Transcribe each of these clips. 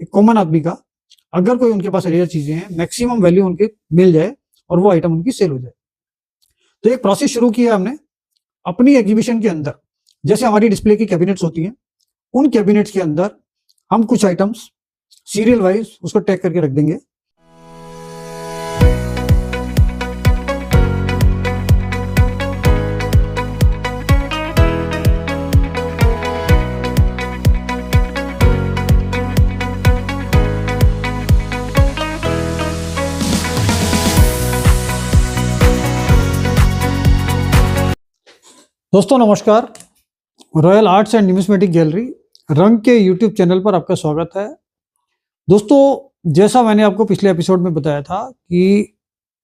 एक कॉमन आदमी का अगर कोई उनके पास रेयर चीजें हैं, मैक्सिमम वैल्यू उनके मिल जाए और वो आइटम उनकी सेल हो जाए। तो एक प्रोसेस शुरू किया हमने अपनी एग्जीबिशन के अंदर। जैसे हमारी डिस्प्ले की कैबिनेट्स होती हैं, उन कैबिनेट्स के अंदर हम कुछ आइटम्स सीरियल वाइज उसको टैग करके रख देंगे। दोस्तों नमस्कार, royal arts and numismatic gallery रंग के यूट्यूब चैनल पर आपका स्वागत है। दोस्तों जैसा मैंने आपको पिछले एपिसोड में बताया था कि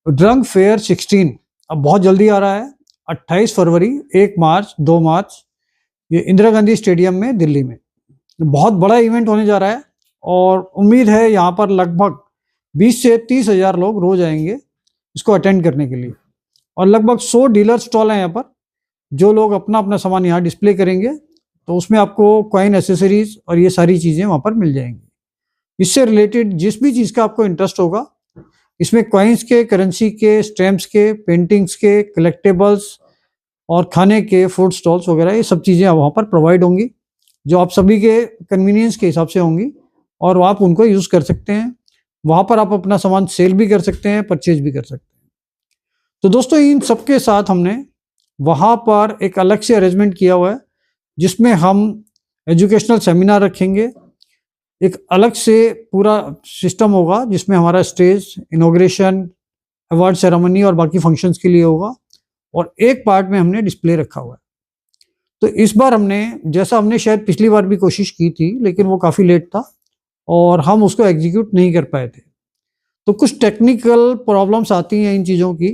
रंग फेयर 16 अब बहुत जल्दी आ रहा है। 28 फरवरी, 1 मार्च, 2 मार्च ये इंदिरा गांधी स्टेडियम में दिल्ली में बहुत बड़ा इवेंट होने जा रहा है और उम्मीद है यहाँ पर लगभग 20 से 30 हज़ार लोग रोज आएंगे इसको अटेंड करने के लिए। और लगभग 100 डीलर स्टॉल हैं यहाँ पर, जो लोग अपना अपना सामान यहाँ डिस्प्ले करेंगे। तो उसमें आपको कॉइन, एसेसरीज और ये सारी चीज़ें वहाँ पर मिल जाएंगी। इससे रिलेटेड जिस भी चीज़ का आपको इंटरेस्ट होगा, इसमें कॉइन्स के, करेंसी के, स्टैम्प्स के, पेंटिंग्स के, कलेक्टेबल्स और खाने के, फूड स्टॉल्स वगैरह, ये सब चीज़ें वहाँ पर प्रोवाइड होंगी जो आप सभी के कन्वीनियंस के हिसाब से होंगी और आप उनको यूज़ कर सकते हैं। वहाँ पर आप अपना सामान सेल भी कर सकते हैं, परचेज भी कर सकते हैं। तो दोस्तों इन सबके साथ हमने वहाँ पर एक अलग से अरेंजमेंट किया हुआ है जिसमें हम एजुकेशनल सेमिनार रखेंगे। एक अलग से पूरा सिस्टम होगा जिसमें हमारा स्टेज, इनॉग्रेशन, अवार्ड सेरेमनी और बाकी फंक्शंस के लिए होगा। और एक पार्ट में हमने डिस्प्ले रखा हुआ है। तो इस बार हमने शायद पिछली बार भी कोशिश की थी, लेकिन वो काफ़ी लेट था और हम उसको एग्जीक्यूट नहीं कर पाए थे। तो कुछ टेक्निकल प्रॉब्लम्स आती हैं इन चीज़ों की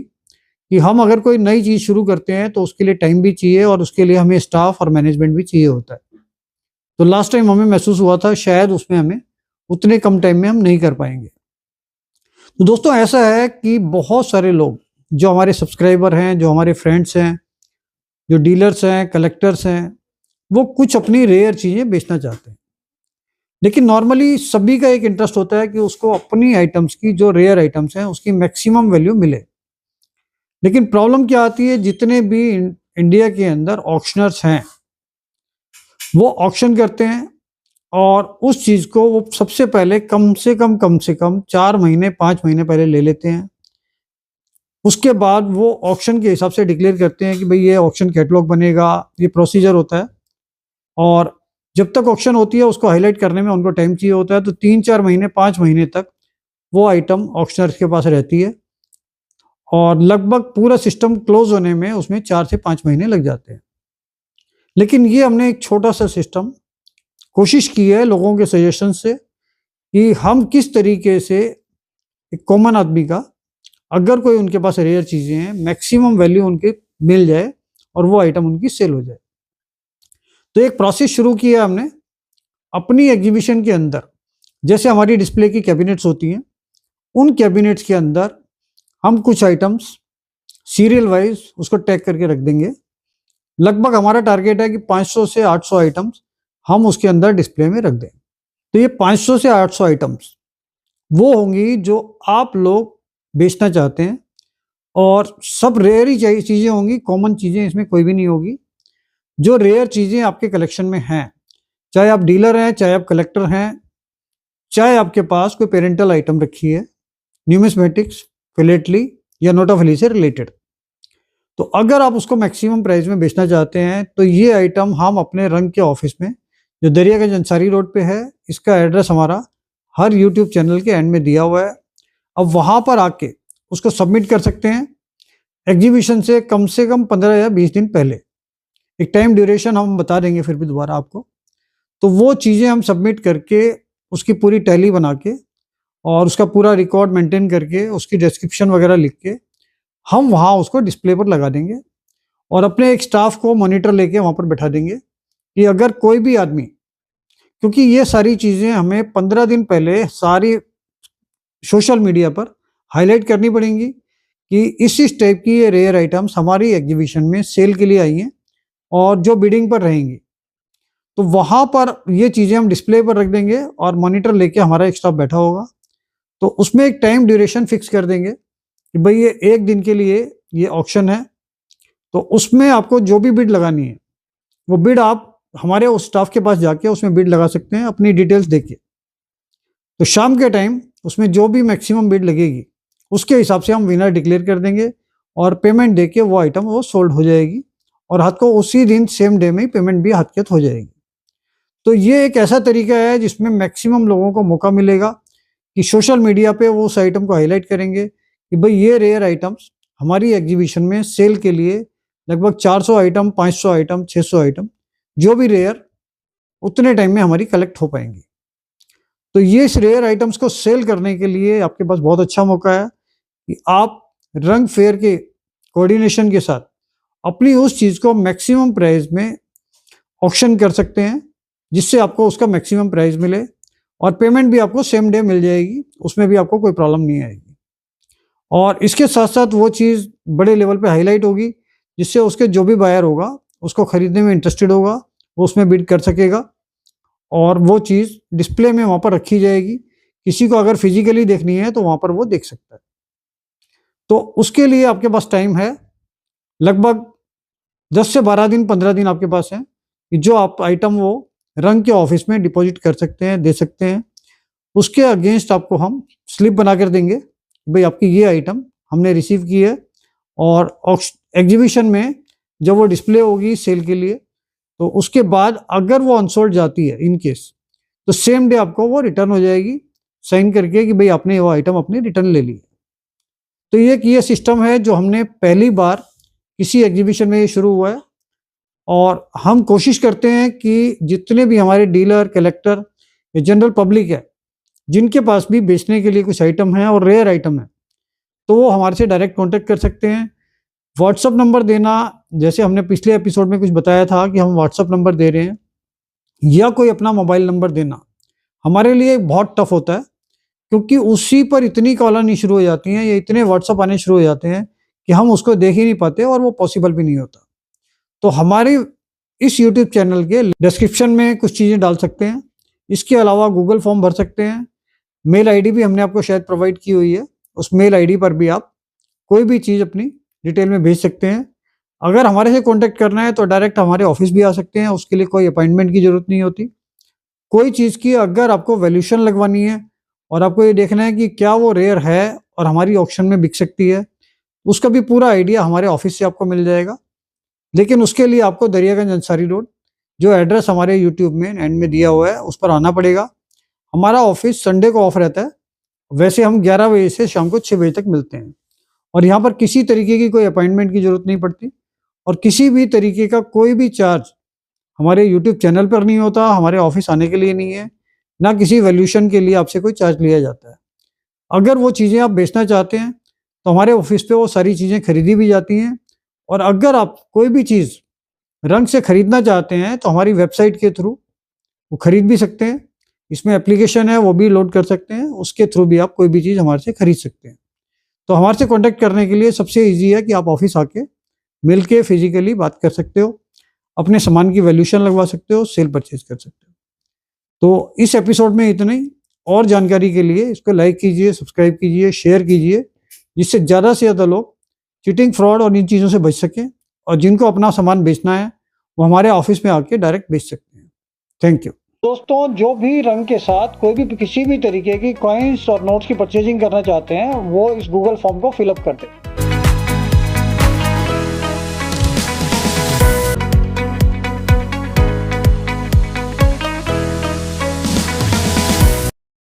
कि हम अगर कोई नई चीज़ शुरू करते हैं तो उसके लिए टाइम भी चाहिए और उसके लिए हमें स्टाफ और मैनेजमेंट भी चाहिए होता है। तो लास्ट टाइम हमें महसूस हुआ था शायद उसमें हमें उतने कम टाइम में हम नहीं कर पाएंगे। तो दोस्तों ऐसा है कि बहुत सारे लोग जो हमारे सब्सक्राइबर हैं, जो हमारे फ्रेंड्स हैं, जो डीलर्स हैं, कलेक्टर्स हैं, वो कुछ अपनी रेयर चीज़ें बेचना चाहते हैं। लेकिन नॉर्मली सभी का एक इंटरेस्ट होता है कि उसको अपनी आइटम्स की, जो रेयर आइटम्स हैं, उसकी मैक्सिमम वैल्यू मिले। लेकिन प्रॉब्लम क्या आती है, जितने भी इंडिया के अंदर ऑक्शनर्स हैं वो ऑक्शन करते हैं और उस चीज़ को वो सबसे पहले कम से कम 4 महीने 5 महीने पहले ले लेते हैं। उसके बाद वो ऑक्शन के हिसाब से डिक्लेयर करते हैं कि भाई ये ऑक्शन कैटलॉग बनेगा, ये प्रोसीजर होता है। और जब तक ऑक्शन होती है उसको हाईलाइट करने में उनको टाइम चाहिए होता है। तो 3-4 महीने 5 महीने तक वो आइटम ऑक्शनर्स के पास रहती है और लगभग पूरा सिस्टम क्लोज होने में उसमें 4 से 5 महीने लग जाते हैं। लेकिन ये हमने एक छोटा सा सिस्टम कोशिश की है लोगों के सजेशन से कि हम किस तरीके से एक कॉमन आदमी का अगर कोई उनके पास रेयर चीज़ें हैं, मैक्सिमम वैल्यू उनके मिल जाए और वो आइटम उनकी सेल हो जाए। तो एक प्रोसेस शुरू किया हमने अपनी एग्जीबिशन के अंदर। जैसे हमारी डिस्प्ले की कैबिनेट्स होती हैं, उन कैबिनेट्स के अंदर हम कुछ आइटम्स सीरियल वाइज उसको टैग करके रख देंगे। लगभग हमारा टारगेट है कि 500 से 800 आइटम्स हम उसके अंदर डिस्प्ले में रख दें। तो ये 500 से 800 आइटम्स वो होंगी जो आप लोग बेचना चाहते हैं और सब रेयर ही चीज़ें होंगी, कॉमन चीज़ें इसमें कोई भी नहीं होगी। जो रेयर चीज़ें आपके कलेक्शन में हैं, चाहे आप डीलर हैं, चाहे आप कलेक्टर हैं, चाहे आपके पास कोई पेरेंटल आइटम रखी है, न्यूमिस्मेटिक्स, फिलेटली या नोटाफली से रिलेटेड, तो अगर आप उसको मैक्सिमम प्राइस में बेचना चाहते हैं तो ये आइटम हम अपने रंग के ऑफिस में, जो दरियागंज अंसारी रोड पे है, इसका एड्रेस हमारा हर यूट्यूब चैनल के एंड में दिया हुआ है। अब वहाँ पर आके उसको सबमिट कर सकते हैं एग्जीबिशन से कम 15 या 20 दिन पहले। एक टाइम ड्यूरेशन हम बता देंगे फिर भी दोबारा आपको। तो वो चीज़ें हम सबमिट करके उसकी पूरी टैली बना के और उसका पूरा रिकॉर्ड मेंटेन करके उसकी डिस्क्रिप्शन वगैरह लिख के हम वहाँ उसको डिस्प्ले पर लगा देंगे और अपने एक स्टाफ को मॉनिटर लेके वहाँ पर बैठा देंगे कि अगर कोई भी आदमी, क्योंकि ये सारी चीज़ें हमें 15 दिन पहले सारी सोशल मीडिया पर हाईलाइट करनी पड़ेंगी कि इस टाइप की ये रेयर आइटम्स हमारी एग्जीबिशन में सेल के लिए आई हैं और जो बिडिंग पर रहेंगी। तो वहाँ पर ये चीज़ें हम डिस्प्ले पर रख देंगे और मॉनिटर लेके हमारा एक स्टाफ बैठा होगा। तो उसमें एक टाइम ड्यूरेशन फिक्स कर देंगे कि भाई ये 1 दिन के लिए ये ऑक्शन है। तो उसमें आपको जो भी बिड लगानी है, वो बिड आप हमारे उस स्टाफ के पास जाके उसमें बिड लगा सकते हैं अपनी डिटेल्स देके। तो शाम के टाइम उसमें जो भी मैक्सिमम बिड लगेगी, उसके हिसाब से हम विनर डिक्लेयर कर देंगे और पेमेंट देके वो आइटम वो सोल्ड हो जाएगी और हाथ को उसी दिन सेम डे में ही पेमेंट भी हाथ हो जाएगी। तो ये एक ऐसा तरीका है जिसमें मैक्सिमम लोगों को मौका मिलेगा कि सोशल मीडिया पे वो उस आइटम को हाईलाइट करेंगे कि भाई ये रेयर आइटम्स हमारी एग्जीबिशन में सेल के लिए लगभग 400 आइटम, 500 आइटम, 600 आइटम, जो भी रेयर उतने टाइम में हमारी कलेक्ट हो पाएंगी। तो ये इस रेयर आइटम्स को सेल करने के लिए आपके पास बहुत अच्छा मौका है कि आप रंग फेयर के कोऑर्डिनेशन के साथ अपनी उस चीज़ को मैक्सिमम प्राइस में ऑक्शन कर सकते हैं, जिससे आपको उसका मैक्सिमम प्राइस मिले और पेमेंट भी आपको सेम डे मिल जाएगी, उसमें भी आपको कोई प्रॉब्लम नहीं आएगी। और इसके साथ साथ वो चीज़ बड़े लेवल पे हाईलाइट होगी, जिससे उसके जो भी बायर होगा, उसको खरीदने में इंटरेस्टेड होगा, वो उसमें बिड कर सकेगा और वो चीज़ डिस्प्ले में वहाँ पर रखी जाएगी। किसी को अगर फिजिकली देखनी है तो वहाँ पर वो देख सकता है। तो उसके लिए आपके पास टाइम है लगभग 10 से 12 दिन, 15 दिन आपके पास है कि जो आप आइटम वो रंग के ऑफिस में डिपॉजिट कर सकते हैं, दे सकते हैं। उसके अगेंस्ट आपको हम स्लिप बना कर देंगे, भाई आपकी ये आइटम हमने रिसीव की है और एग्जीबिशन में जब वो डिस्प्ले होगी सेल के लिए, तो उसके बाद अगर वो अनसोल्ड जाती है इन केस, तो सेम डे आपको वो रिटर्न हो जाएगी साइन करके कि भाई आपने वो आइटम अपनी रिटर्न ले ली। तो ये सिस्टम है जो हमने पहली बार किसी एग्जीबिशन में ये शुरू हुआ है और हम कोशिश करते हैं कि जितने भी हमारे डीलर, कलेक्टर या जनरल पब्लिक है, जिनके पास भी बेचने के लिए कुछ आइटम है और रेयर आइटम है, तो वो हमारे से डायरेक्ट कॉन्टेक्ट कर सकते हैं। व्हाट्सअप नंबर देना, जैसे हमने पिछले एपिसोड में कुछ बताया था कि हम व्हाट्सअप नंबर दे रहे हैं, या कोई अपना मोबाइल नंबर देना हमारे लिए बहुत टफ होता है, क्योंकि उसी पर इतनी कॉल आनी शुरू हो जाती हैं या इतने व्हाट्सअप आने शुरू हो जाते हैं कि हम उसको देख ही नहीं पाते और वो पॉसिबल भी नहीं होता। तो हमारे इस यूट्यूब चैनल के डिस्क्रिप्शन में कुछ चीज़ें डाल सकते हैं। इसके अलावा गूगल फॉर्म भर सकते हैं। मेल आईडी भी हमने आपको शायद प्रोवाइड की हुई है, उस मेल आईडी पर भी आप कोई भी चीज़ अपनी डिटेल में भेज सकते हैं। अगर हमारे से कांटेक्ट करना है तो डायरेक्ट हमारे ऑफिस भी आ सकते हैं, उसके लिए कोई अपॉइंटमेंट की ज़रूरत नहीं होती। कोई चीज़ की अगर आपको वैल्यूएशन लगवानी है और आपको ये देखना है कि क्या वो रेयर है और हमारी ऑक्शन में बिक सकती है, उसका भी पूरा आइडिया हमारे ऑफिस से आपको मिल जाएगा। लेकिन उसके लिए आपको दरियागंज अंसारी रोड, जो एड्रेस हमारे यूट्यूब में एंड में दिया हुआ है, उस पर आना पड़ेगा। हमारा ऑफिस संडे को ऑफ रहता है, वैसे हम 11 बजे से शाम को 6 बजे तक मिलते हैं और यहाँ पर किसी तरीके की कोई अपॉइंटमेंट की ज़रूरत नहीं पड़ती और किसी भी तरीके का कोई भी चार्ज हमारे यूट्यूब चैनल पर नहीं होता, हमारे ऑफिस आने के लिए नहीं है, ना किसी वैल्यूएशन के लिए आपसे कोई चार्ज लिया जाता है। अगर वो चीज़ें आप बेचना चाहते हैं तो हमारे ऑफिस पे वो सारी चीज़ें खरीदी भी जाती हैं और अगर आप कोई भी चीज़ रंग से खरीदना चाहते हैं तो हमारी वेबसाइट के थ्रू वो खरीद भी सकते हैं। इसमें एप्लीकेशन है, वो भी लोड कर सकते हैं, उसके थ्रू भी आप कोई भी चीज़ हमारे से खरीद सकते हैं। तो हमारे से कॉन्टैक्ट करने के लिए सबसे ईजी है कि आप ऑफिस आके मिल के फिजिकली बात कर सकते हो, अपने सामान की वैल्यूएशन लगवा सकते हो, सेल परचेज कर सकते हो। तो इस एपिसोड में इतना ही। और जानकारी के लिए इसको लाइक कीजिए, सब्सक्राइब कीजिए, शेयर कीजिए, जिससे ज़्यादा से ज़्यादा लोग चीटिंग, फ्रॉड और इन चीज़ों से बच सकें और जिनको अपना सामान बेचना है वो हमारे ऑफिस में आके डायरेक्ट बेच सकते हैं। Thank you. दोस्तों, जो भी रंग के साथ कोई भी किसी भी तरीके की कॉइन्स और नोट्स की परचेजिंग करना चाहते हैं, वो इस गूगल फॉर्म को फिलअप कर दें।